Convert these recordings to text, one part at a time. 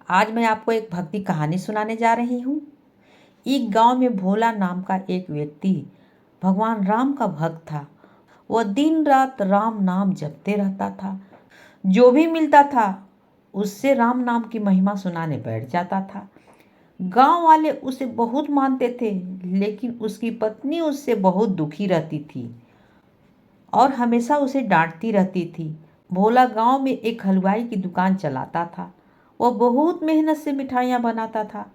आज मैं आपको एक भक्ति कहानी सुनाने जा रही हूँ। एक गांव में भोला नाम का एक व्यक्ति भगवान राम का भक्त था। वह दिन रात राम नाम जपते रहता था। जो भी मिलता था उससे राम नाम की महिमा सुनाने बैठ जाता था। गांव वाले उसे बहुत मानते थे, लेकिन उसकी पत्नी उससे बहुत दुखी रहती थी और हमेशा उसे डांटती रहती थी। भोला गांव में एक हलवाई की दुकान चलाता था। वह बहुत मेहनत से मिठाइयाँ बनाता था।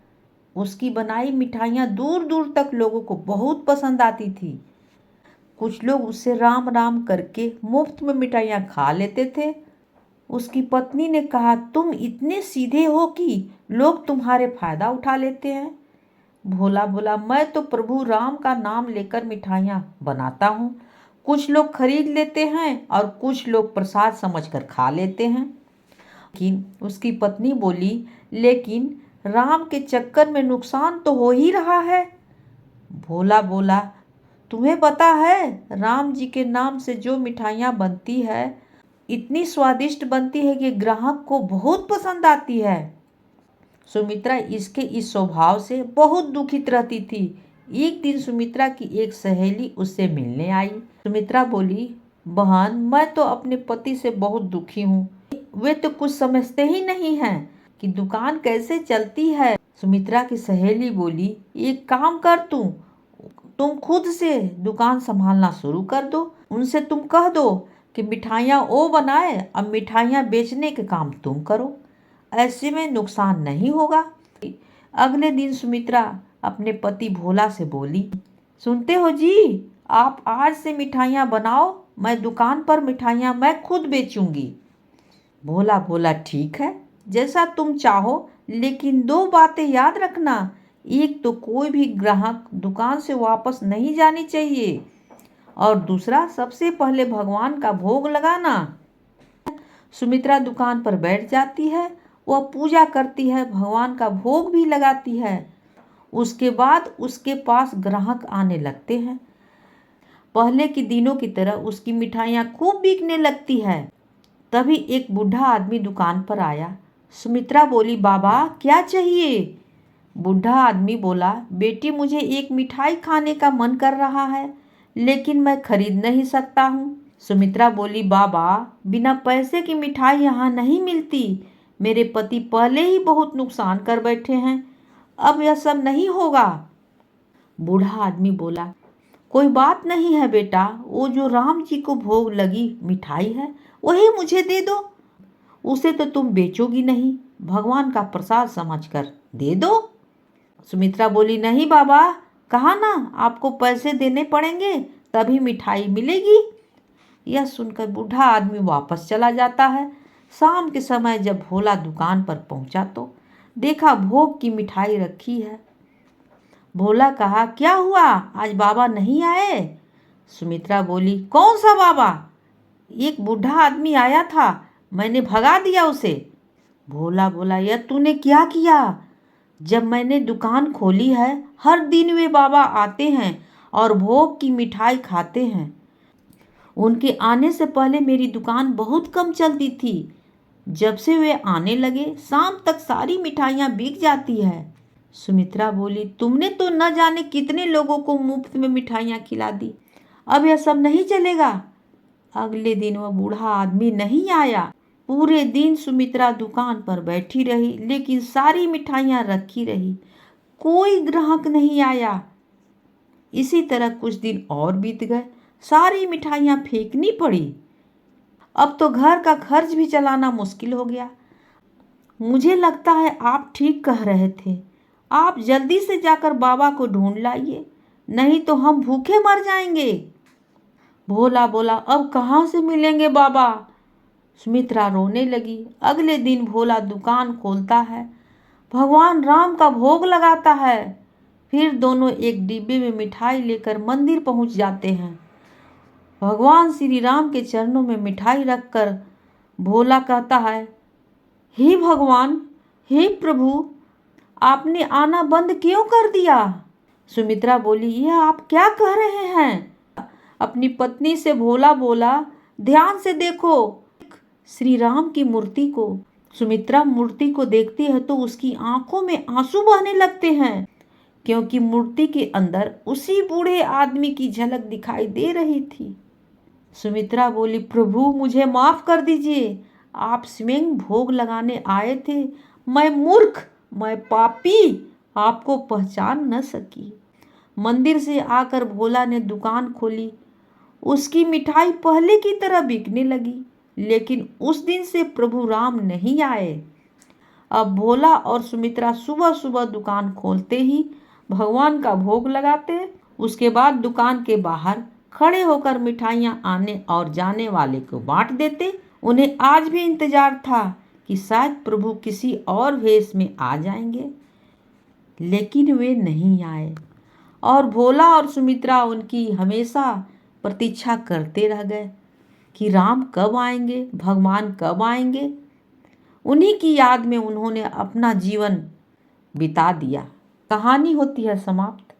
उसकी बनाई मिठाइयाँ दूर दूर तक लोगों को बहुत पसंद आती थी। कुछ लोग उससे राम राम करके मुफ्त में मिठाइयाँ खा लेते थे। उसकी पत्नी ने कहा, तुम इतने सीधे हो कि लोग तुम्हारे फायदा उठा लेते हैं। भोला बोला, मैं तो प्रभु राम का नाम लेकर मिठाइयाँ बनाता हूँ। कुछ लोग खरीद लेते हैं और कुछ लोग प्रसाद समझकर खा लेते हैं। लेकिन उसकी पत्नी बोली, लेकिन राम के चक्कर में नुकसान तो हो ही रहा है। भोला बोला, तुम्हें पता है राम जी के नाम से जो मिठाइयाँ बनती है इतनी स्वादिष्ट बनती है कि ग्राहक को बहुत पसंद आती है। सुमित्रा इसके इस स्वभाव से बहुत दुखित रहती थी। एक दिन सुमित्रा की एक सहेली उससे मिलने आई। सुमित्रा बोली, बहन, मैं तो अपने पति से बहुत दुखी हूँ। वे तो कुछ समझते ही नहीं हैं कि दुकान कैसे चलती है। सुमित्रा की सहेली बोली, एक काम कर, तुम खुद से दुकान संभालना शुरू कर दो। उनसे तुम कह दो कि मिठाइयाँ वो बनाए, अब मिठाइयाँ बेचने के काम तुम करो। ऐसे में नुकसान नहीं होगा। अगले दिन सुमित्रा अपने पति भोला से बोली, सुनते हो जी, आप आज से मिठाइयाँ बनाओ, मैं दुकान पर मिठाइयाँ मैं खुद बेचूंगी। भोला बोला, ठीक है, जैसा तुम चाहो, लेकिन दो बातें याद रखना। एक तो कोई भी ग्राहक दुकान से वापस नहीं जानी चाहिए, और दूसरा सबसे पहले भगवान का भोग लगाना। सुमित्रा दुकान पर बैठ जाती है। वह पूजा करती है, भगवान का भोग भी लगाती है। उसके बाद उसके पास ग्राहक आने लगते हैं। पहले के दिनों की तरह उसकी मिठाइयाँ खूब बिकने लगती है। तभी एक बूढ़ा आदमी दुकान पर आया। सुमित्रा बोली, बाबा क्या चाहिए? बूढ़ा आदमी बोला, बेटी, मुझे एक मिठाई खाने का मन कर रहा है, लेकिन मैं खरीद नहीं सकता हूँ। सुमित्रा बोली, बाबा, बिना पैसे की मिठाई यहाँ नहीं मिलती। मेरे पति पहले ही बहुत नुकसान कर बैठे हैं, अब यह सब नहीं होगा। बूढ़ा आदमी बोला, कोई बात नहीं है बेटा, वो जो राम जी को भोग लगी मिठाई है वही मुझे दे दो। उसे तो तुम बेचोगी नहीं, भगवान का प्रसाद समझकर दे दो। सुमित्रा बोली, नहीं बाबा, कहा ना आपको पैसे देने पड़ेंगे तभी मिठाई मिलेगी। यह सुनकर बूढ़ा आदमी वापस चला जाता है। शाम के समय जब भोला दुकान पर पहुंचा तो देखा भोग की मिठाई रखी है। भोला कहा, क्या हुआ, आज बाबा नहीं आए? सुमित्रा बोली, कौन सा बाबा? एक बूढ़ा आदमी आया था, मैंने भगा दिया उसे। भोला बोला, यह तूने क्या किया? जब मैंने दुकान खोली है, हर दिन वे बाबा आते हैं और भोग की मिठाई खाते हैं। उनके आने से पहले मेरी दुकान बहुत कम चलती थी। जब से वे आने लगे, शाम तक सारी मिठाइयाँ बिक जाती है। सुमित्रा बोली, तुमने तो न जाने कितने लोगों को मुफ्त में मिठाइयाँ खिला दी, अब यह सब नहीं चलेगा। अगले दिन वह बूढ़ा आदमी नहीं आया। पूरे दिन सुमित्रा दुकान पर बैठी रही, लेकिन सारी मिठाइयाँ रखी रही, कोई ग्राहक नहीं आया। इसी तरह कुछ दिन और बीत गए, सारी मिठाइयाँ फेंकनी पड़ी। अब तो घर का खर्च भी चलाना मुश्किल हो गया। मुझे लगता है आप ठीक कह रहे थे, आप जल्दी से जाकर बाबा को ढूंढ लाइए, नहीं तो हम भूखे मर जाएंगे। भोला बोला, अब कहाँ से मिलेंगे बाबा? सुमित्रा रोने लगी। अगले दिन भोला दुकान खोलता है, भगवान राम का भोग लगाता है। फिर दोनों एक डिब्बे में मिठाई लेकर मंदिर पहुंच जाते हैं। भगवान श्री राम के चरणों में मिठाई रखकर भोला कहता है, हे भगवान, हे प्रभु, आपने आना बंद क्यों कर दिया? सुमित्रा बोली, यह आप क्या कह रहे हैं? अपनी पत्नी से भोला बोला, ध्यान से देखो श्री राम की मूर्ति को, सुमित्रा मूर्ति को देखती है तो उसकी आंखों में आंसू बहने लगते हैं, क्योंकि मूर्ति के अंदर उसी बूढ़े आदमी की झलक दिखाई दे रही थी। सुमित्रा बोली, प्रभु मुझे माफ कर दीजिए, आप स्वयं भोग लगाने आए थे। मैं मूर्ख, मैं पापी आपको पहचान न सकी। मंदिर से आकर भोला ने दुकान खोली। उसकी मिठाई पहले की तरह बिकने लगी, लेकिन उस दिन से प्रभु राम नहीं आए। अब भोला और सुमित्रा सुबह सुबह दुकान खोलते ही भगवान का भोग लगाते, उसके बाद दुकान के बाहर खड़े होकर मिठाइयाँ आने और जाने वाले को बांट देते। उन्हें आज भी इंतजार था कि शायद प्रभु किसी और वेश में आ जाएंगे, लेकिन वे नहीं आए और भोला और सुमित्रा उनकी हमेशा प्रतीक्षा करते रह गए कि राम कब आएंगे, भगवान कब आएंगे। उन्हीं की याद में उन्होंने अपना जीवन बिता दिया। कहानी होती है समाप्त।